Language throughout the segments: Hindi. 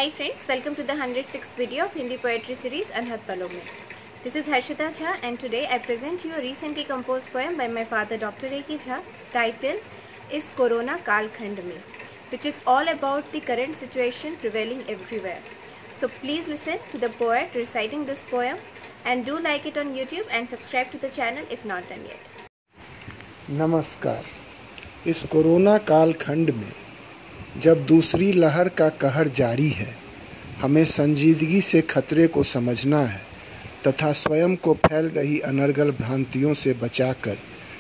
Hi friends, welcome to the 106th video of Hindi poetry series Anhat Palon mein. This is Harshita Jha and today I present you a recently composed poem by my father Dr. A.K. Jha titled Is Corona Kalkhand Mein, which is all about the current situation prevailing everywhere. So please listen to the poet reciting this poem and do like it on YouTube and subscribe to the channel if not done yet. नमस्कार। इस कोरोना कालखंड में जब दूसरी लहर का कहर जारी है, हमें संजीदगी से खतरे को समझना है तथा स्वयं को फैल रही अनर्गल भ्रांतियों से बचाकर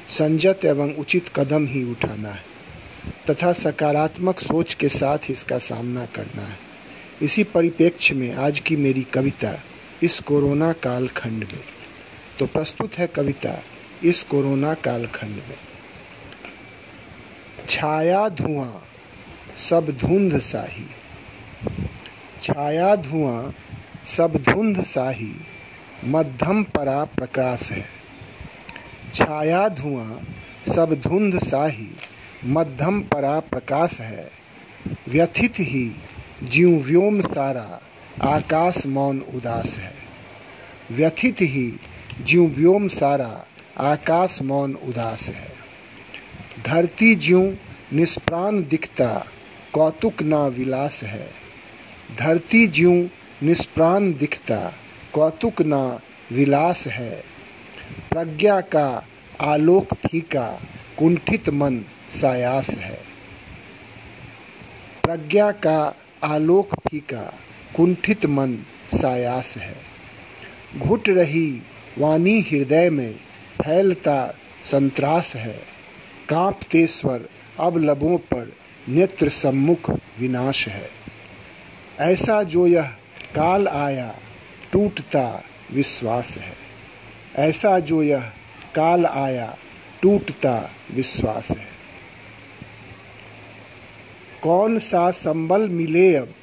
संयत एवं उचित कदम ही उठाना है तथा सकारात्मक सोच के साथ इसका सामना करना है। इसी परिप्रेक्ष्य में आज की मेरी कविता इस कोरोना कालखंड में। तो प्रस्तुत है कविता इस कोरोना कालखंड में। छाया धुआं सब धुंध साही, छाया धुआं सब धुंध साही, मध्यम परा प्रकाश है। छाया धुआं सब धुंध साही, मध्यम परा प्रकाश है। व्यथित ही ज्यों व्योम सारा, आकाश मौन उदास है। व्यथित ही ज्यों व्योम सारा, आकाश मौन उदास है। धरती ज्यों निष्प्राण दिखता, कौतुक ना विलास है। धरती ज्यों निष्प्राण दिखता, कौतुक ना विलास है। प्रज्ञा का आलोक फीका, कुंठित मन सायास है। प्रज्ञा का आलोक फीका, कुंठित मन सायास है। घुट रही वाणी हृदय में, फैलता संत्रास है। कांपते स्वर अब लबों पर, नेत्र सम्मुख विनाश है। ऐसा जो यह काल आया, टूटता विश्वास है। ऐसा जो यह काल आया, टूटता विश्वास है। कौन सा संबल मिले अब,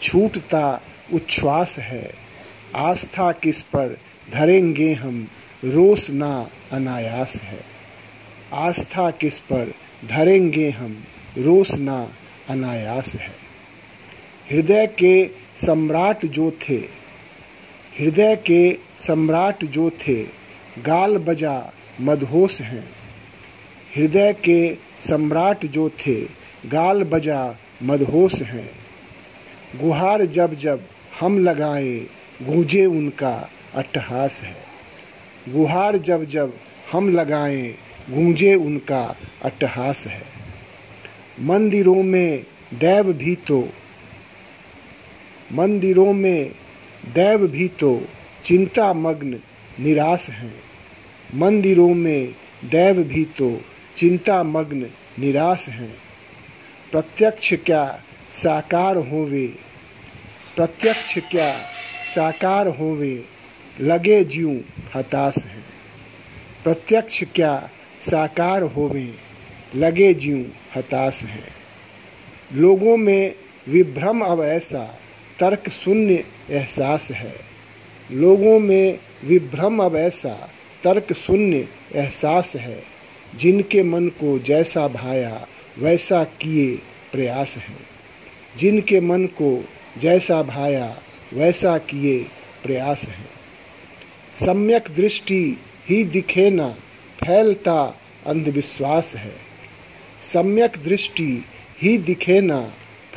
छूटता उच्छ्वास है। आस्था किस पर धरेंगे हम, रोष ना अनायास है। आस्था किस पर धरेंगे हम, रोष ना अनायास है। हृदय के सम्राट जो थे, हृदय के सम्राट जो थे, गाल बजा मदहोश हैं। हृदय के सम्राट जो थे, गाल बजा मदहोश हैं। गुहार जब जब हम लगाएं, गूंजे उनका अट्टहास है। गुहार जब जब हम लगाएं, गूंजे उनका अट्टहास है। मंदिरों में दैव भी तो, मंदिरों में दैव भी तो, चिंता मग्न निराश हैं। मंदिरों में दैव भी तो, चिंता मग्न निराश हैं। प्रत्यक्ष क्या साकार होवे, प्रत्यक्ष क्या साकार होवे, लगे ज्यों हताश हैं। प्रत्यक्ष क्या साकार होवे, लगे ज्यों हताश हैं। लोगों में विभ्रम अब ऐसा, तर्क शून्य एहसास है। लोगों में विभ्रम अब ऐसा, तर्क शून्य एहसास है। जिनके मन को जैसा भाया, वैसा किए प्रयास हैं। जिनके मन को जैसा भाया, वैसा किए प्रयास हैं। सम्यक दृष्टि ही दिखे ना, फैलता अंधविश्वास है। सम्यक दृष्टि ही दिखे ना,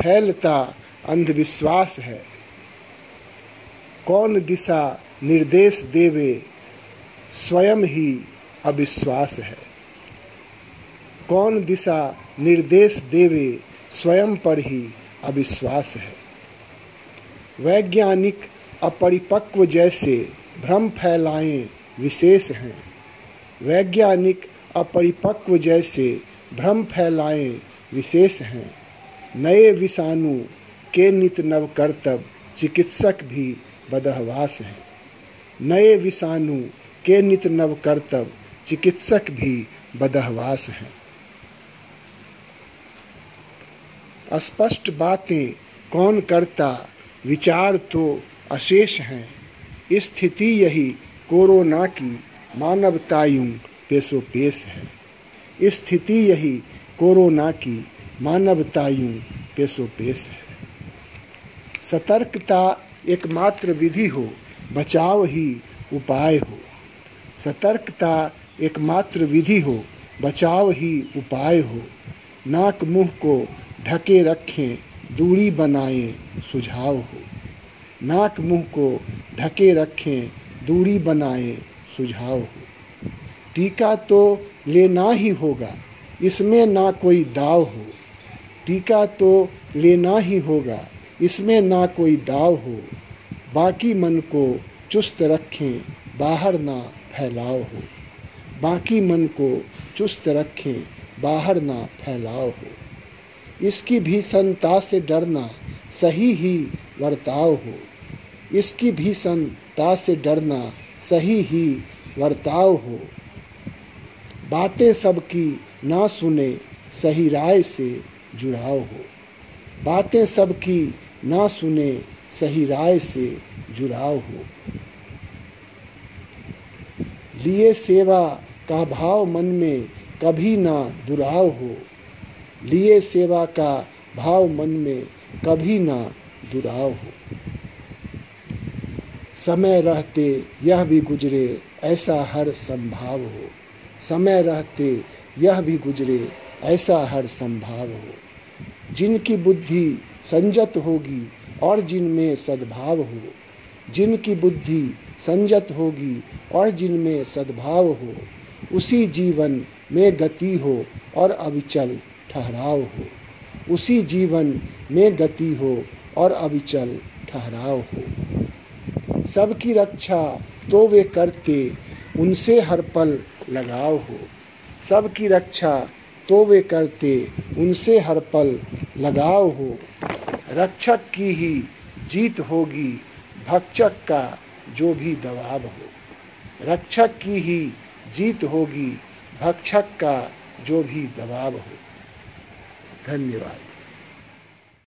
फैलता अंधविश्वास है। कौन दिशा निर्देश देवे, स्वयं ही अविश्वास है। कौन दिशा निर्देश देवे, स्वयं पर ही अविश्वास है। वैज्ञानिक अपरिपक्व जैसे, भ्रम फैलाएं विशेष हैं। वैज्ञानिक अपरिपक्व जैसे, भ्रम फैलाएं विशेष हैं। नए विषाणु के नित नव कर्तव्य, चिकित्सक भी बदहवास हैं। नए विषाणु के नित नव कर्तव्य, चिकित्सक भी बदहवास हैं। स्पष्ट बातें कौन करता, विचार तो अशेष हैं। स्थिति यही कोरोना की, मानवतायूं पेशो पेश है। स्थिति यही कोरोना की, मानवतायूं पेशो पेश है। सतर्कता एकमात्र विधि हो, बचाव ही उपाय हो। सतर्कता एकमात्र विधि हो, बचाव ही उपाय हो। नाक मुंह को ढके रखें, दूरी बनाएं सुझाव हो। नाक मुंह को ढके रखें, दूरी बनाएं सुझाव हो। टीका तो लेना ही होगा, इसमें ना कोई दाव हो। टीका तो लेना ही होगा, इसमें ना कोई दाव हो। बाकी मन को चुस्त रखें, बाहर ना फैलाव हो। बाकी मन को चुस्त रखें, बाहर ना फैलाव हो। इसकी भीषणता से डरना सही ही वर्ताव हो। इसकी भीषणता से डरना सही ही वर्ताव हो। बातें सबकी ना सुने, सही राय से जुड़ाव हो। बातें सबकी ना सुने, सही राय से जुड़ाव हो। लिए सेवा का भाव मन में कभी ना दुराव हो। लिए सेवा का भाव मन में कभी ना दुराव हो। समय रहते यह भी गुजरे, ऐसा हर संभाव हो। समय रहते यह भी गुजरे, ऐसा हर संभाव हो। जिनकी बुद्धि संजत होगी और जिनमें सद्भाव हो। जिनकी बुद्धि संजत होगी और जिनमें सद्भाव हो, उसी जीवन में गति हो और अविचल ठहराव हो। उसी जीवन में गति हो और अविचल ठहराव हो। सबकी रक्षा तो वे करते, उनसे हर पल लगाव हो। सबकी रक्षा तो वे करते, उनसे हर पल लगाव हो। रक्षक की ही जीत होगी, भक्षक का जो भी दबाव हो। रक्षक की ही जीत होगी, भक्षक का जो भी दबाव हो। धन्यवाद।